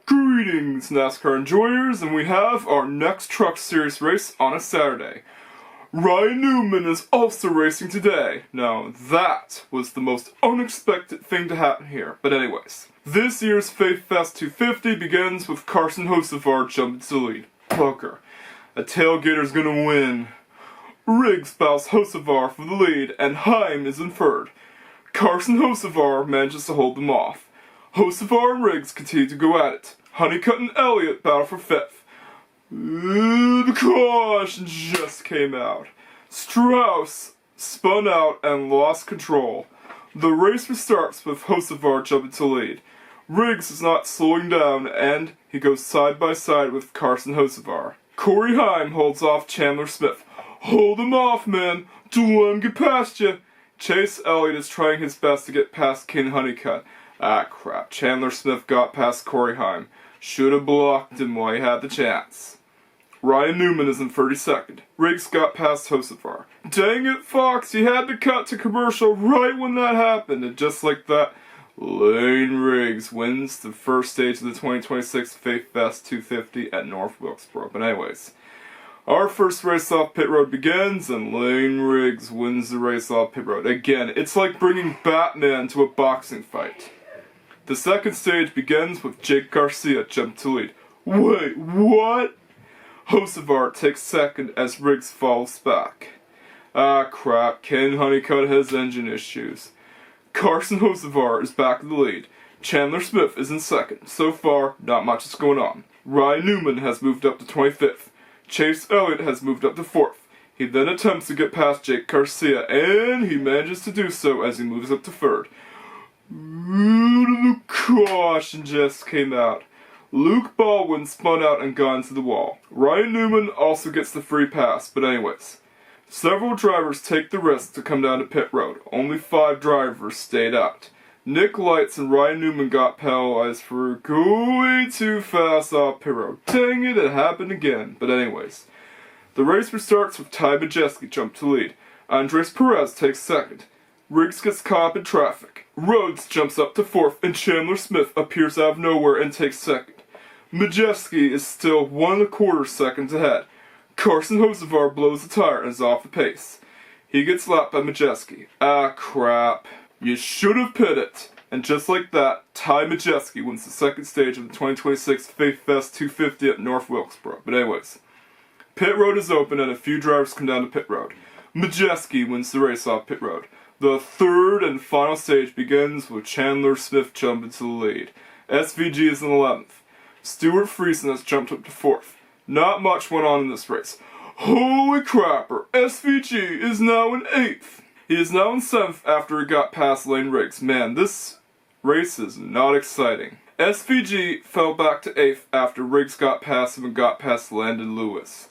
Greetings, NASCAR enjoyers, and we have our next Truck Series race on a Saturday. Ryan Newman is also racing today. Now, that was the most unexpected thing to happen here. But anyways, this year's Faith Fest 250 begins with Carson Hocevar jumping to the lead. Booker, a tailgater's gonna win. Riggs bows Hocevar for the lead, and Heim is in third. Carson Hocevar manages to hold them off. Hocevar and Riggs continue to go at it. Honeycutt and Elliott battle for fifth. The caution just came out. Strauss spun out and lost control. The race restarts with Hocevar jumping to lead. Riggs is not slowing down, and he goes side by side with Carson Hocevar. Corey Heim holds off Chandler Smith. Hold him off, man. Don't let him get past you. Chase Elliott is trying his best to get past Ken Honeycutt. Ah, crap. Chandler Smith got past Corey Heim. Should have blocked him while he had the chance. Ryan Newman is in 32nd. Riggs got past Hocevar. Dang it, Fox, you had to cut to commercial right when that happened. And just like that, Lane Riggs wins the first stage of the 2026 Faith Fest 250 at North Wilkesboro. But anyways, our first race off pit road begins, and Lane Riggs wins the race off pit road. Again, it's like bringing Batman to a boxing fight. The second stage begins with Jake Garcia jumping to lead. Wait, what? Hocevar takes second as Riggs falls back. Ah, crap, Ken Honeycutt has engine issues. Carson Hocevar is back in the lead. Chandler Smith is in second. So far, not much is going on. Ryan Newman has moved up to 25th. Chase Elliott has moved up to 4th. He then attempts to get past Jake Garcia, and he manages to do so as he moves up to 3rd. The caution just came out. Luke Baldwin spun out and got into the wall. Ryan Newman also gets the free pass, but anyways. Several drivers take the risk to come down to pit road. Only 5 drivers stayed out. Nick Lights and Ryan Newman got penalized for going too fast off pit road. Dang it, it happened again. But anyways. The race restarts with Ty Majeski jump to lead. Andres Perez takes second. Riggs gets caught up in traffic. Rhodes jumps up to 4th, and Chandler Smith appears out of nowhere and takes second. Majeski is still 1 1/4 seconds ahead. Carson Hocevar blows the tire and is off the pace. He gets lapped by Majeski. Ah, crap. You should have pitted. And just like that, Ty Majeski wins the second stage of the 2026 Faith Fest 250 at North Wilkesboro. But anyways, pit road is open and a few drivers come down to pit road. Majeski wins the race off pit road. The third and final stage begins with Chandler Smith jumping to the lead. SVG is in 11th. Stuart Friesen has jumped up to 4th. Not much went on in this race. Holy crapper, SVG is now in 8th. He is now in 7th after he got past Lane Riggs. Man, this race is not exciting. SVG fell back to 8th after Riggs got past him and got past Landon Lewis.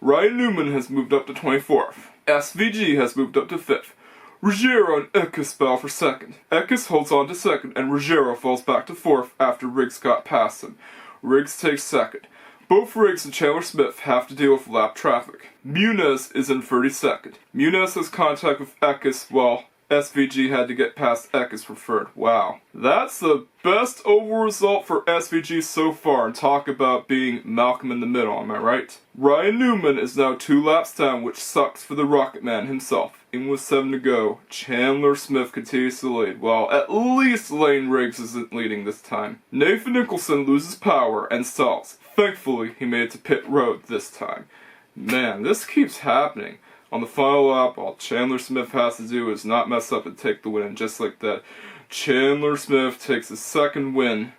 Ryan Newman has moved up to 24th. SVG has moved up to 5th. Ruggiero and Eckes battle for 2nd. Eckes holds on to 2nd, and Ruggiero falls back to 4th after Riggs got past him. Riggs takes 2nd. Both Riggs and Chandler Smith have to deal with lap traffic. Muniz is in 32nd. Muniz has contact with Eckes while SVG had to get past Eckes for 3rd. Wow. That's the best overall result for SVG so far, and talk about being Malcolm in the middle, am I right? Ryan Newman is now 2 laps down, which sucks for the Rocket Man himself. Even with 7 to go, Chandler Smith continues to lead, while at least Lane Riggs isn't leading this time. Nathan Nicholson loses power and stalls. Thankfully, he made it to pit road this time. Man, this keeps happening. On the final lap, all Chandler Smith has to do is not mess up and take the win, and just like that, Chandler Smith takes his 2nd win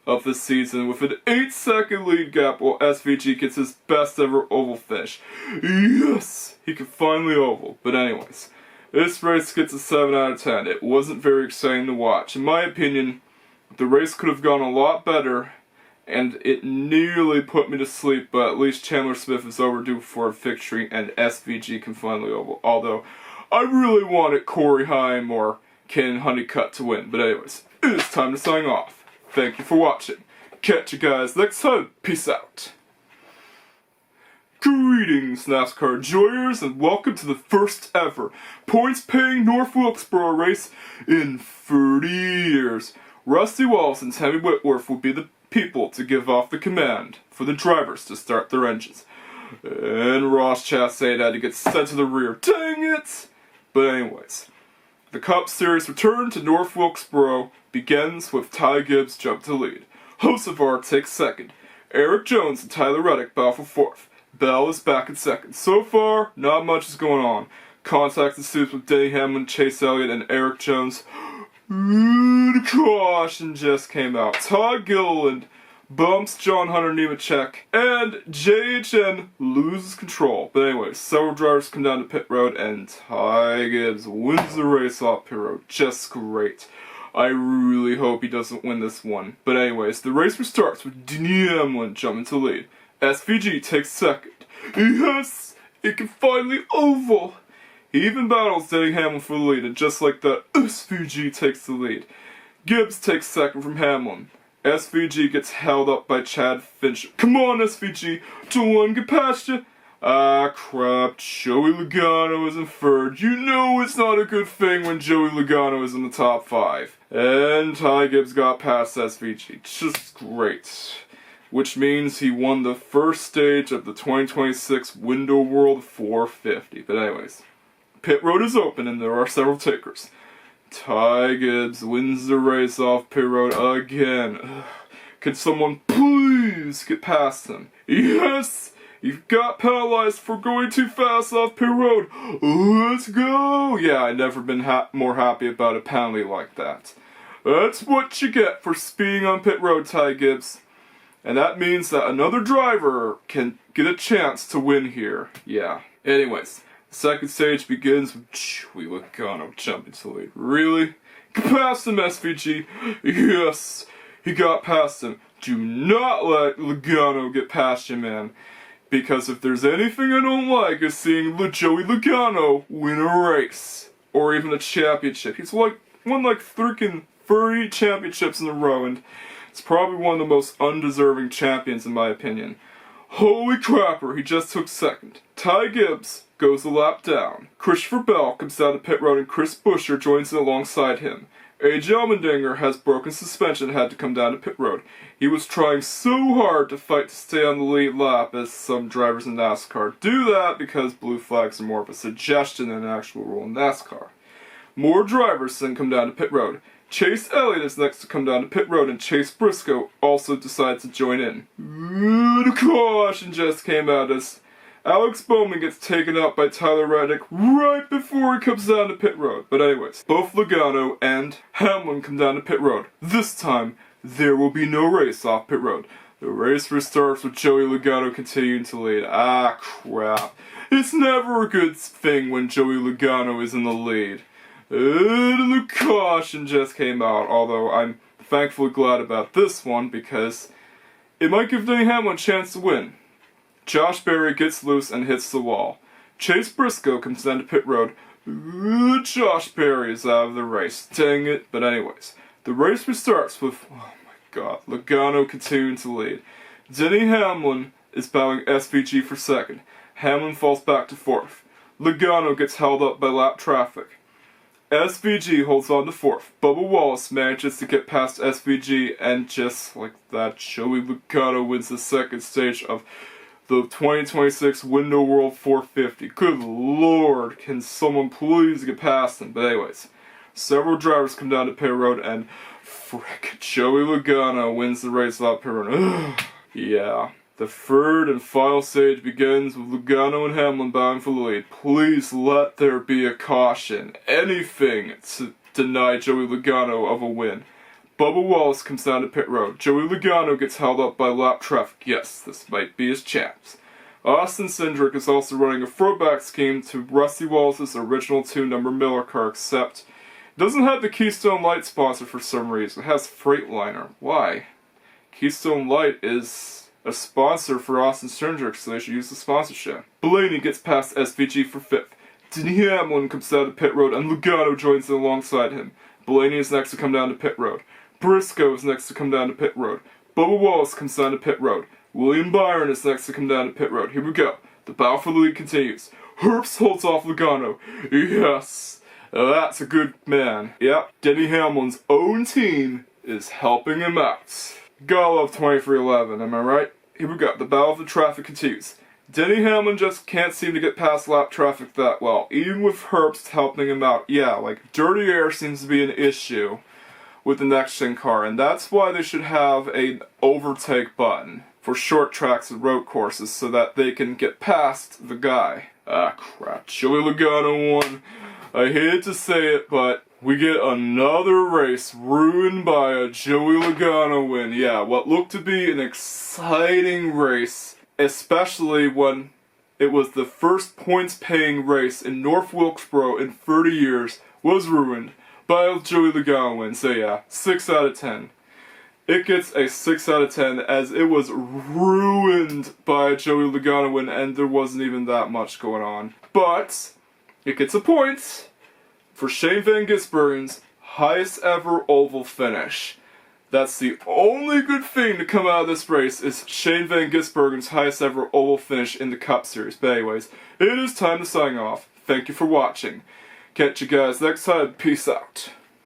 of the season with an 8-second lead gap while SVG gets his best ever oval finish. Yes! He can finally oval. But anyways, this race gets a 7 out of 10. It wasn't very exciting to watch. In my opinion, the race could have gone a lot better, and it nearly put me to sleep, but at least Chandler Smith is overdue for a victory, and SVG can finally oval. Although, I really wanted Corey Heim or Ken Honeycutt to win. But anyways, it is time to sign off. Thank you for watching. Catch you guys next time. Peace out. Greetings. Greetings, NASCAR enjoyers, and welcome to the first ever points-paying North Wilkesboro race in 30 years. Rusty Wallace and Tammy Whitworth will be the people to give off the command for the drivers to start their engines. And Ross Chastain had to get sent to the rear. Dang it! But anyways, the Cup Series return to North Wilkesboro begins with Ty Gibbs jump to lead. Hocevar takes second. Eric Jones and Tyler Reddick battle for fourth. Bell is back in second. So far, not much is going on. Contact ensues with Denny Hamlin, Chase Elliott, and Eric Jones. The caution just came out. Todd Gilliland bumps John Hunter Nemechek, and JHN loses control. But anyways, several drivers come down to pit road, and Ty Gibbs wins the race off pit road. Just great. I really hope he doesn't win this one. But anyways, the race restarts with Denny Hamlin jumping to lead. SVG takes second. Yes! It can finally oval! He even battles Denny Hamlin for the lead, and just like that, SVG takes the lead. Gibbs takes second from Hamlin. SVG gets held up by Chad Finch. Come on, SVG! Don't let him get past you! Ah, crap. Joey Logano is in third. You know it's not a good thing when Joey Logano is in the top 5. And Ty Gibbs got past SVG. Just great. Which means he won the first stage of the 2026 Window World 450. But anyways, pit road is open and there are several takers. Ty Gibbs wins the race off pit road again. Ugh. Can someone please get past him? Yes! He got penalized for going too fast off pit road. Let's go! Yeah, I've never been more happy about a penalty like that. That's what you get for speeding on pit road, Ty Gibbs. And that means that another driver can get a chance to win here. Yeah. Anyways, the second stage begins with Joey Logano jumping to lead. Really? Get past him, SVG. Yes, he got past him. Do not let Logano get past you, man. Because if there's anything I don't like is seeing Joey Logano win a race. Or even a championship. He's won like freaking 30 championships in a row, and it's probably one of the most undeserving champions in my opinion. Holy crapper, he just took second. Ty Gibbs goes a lap down. Christopher Bell comes down to pit road and Chris Buescher joins in alongside him. AJ Allmendinger has broken suspension and had to come down to pit road. He was trying so hard to fight to stay on the lead lap, as some drivers in NASCAR do that because blue flags are more of a suggestion than an actual rule in NASCAR. More drivers then come down to pit road. Chase Elliott is next to come down to pit road, and Chase Briscoe also decides to join in. The caution just came out as Alex Bowman gets taken out by Tyler Reddick right before he comes down to pit road. But anyways, both Logano and Hamlin come down to pit road. This time, there will be no race off pit road. The race restarts with Joey Logano continuing to lead. Ah, crap. It's never a good thing when Joey Logano is in the lead. And the caution just came out, although I'm thankfully glad about this one because it might give Denny Hamlin a chance to win. Josh Berry gets loose and hits the wall. Chase Briscoe comes down to pit road. Josh Berry is out of the race. Dang it. But anyways, the race restarts with, oh my god, Logano continuing to lead. Denny Hamlin is battling SVG for second. Hamlin falls back to fourth. Logano gets held up by lap traffic. SVG holds on to fourth. Bubba Wallace manages to get past SVG, and just like that, Joey Logano wins the second stage of the 2026 Window World 450. Good lord, can someone please get past him? But anyways, several drivers come down to pit road, and frick, Joey Logano wins the race off pit road. Ugh. Yeah. The third and final stage begins with Logano and Hamlin battling for the lead. Please let there be a caution. Anything to deny Joey Logano of a win. Bubba Wallace comes down to pit road. Joey Logano gets held up by lap traffic. Yes, this might be his chance. Austin Cindric is also running a throwback scheme to Rusty Wallace's original 2-number Miller car, except it doesn't have the Keystone Light sponsor for some reason. It has Freightliner. Why? Keystone Light is a sponsor for Austin Cindric, so they should use the sponsorship. Blaney gets past SVG for fifth. Denny Hamlin comes down to pit road, and Logano joins in alongside him. Blaney is next to come down to pit road. Briscoe is next to come down to pit road. Bubba Wallace comes down to pit road. William Byron is next to come down to pit road. Here we go. The battle for the lead continues. Herbst holds off Logano. Yes, that's a good man. Yep, Denny Hamlin's own team is helping him out. Gotta love 23-11, am I right? Here we go, the battle of the traffic continues. Denny Hamlin just can't seem to get past lap traffic that well, even with Herbst helping him out. Yeah, like, dirty air seems to be an issue with the next-gen car, and that's why they should have an overtake button for short tracks and road courses so that they can get past the guy. Ah, crap. Joey Logano won. I hate to say it, but we get another race ruined by a Joey Logano win. Yeah, what looked to be an exciting race, especially when it was the first points-paying race in North Wilkesboro in 30 years, was ruined by a Joey Logano win. So yeah, 6 out of 10. It gets a 6 out of 10 as it was ruined by a Joey Logano win and there wasn't even that much going on. But it gets a point for Shane Van Gisbergen's highest ever oval finish. That's the only good thing to come out of this race is Shane Van Gisbergen's highest ever oval finish in the Cup Series. But anyways, it is time to sign off. Thank you for watching. Catch you guys next time. Peace out.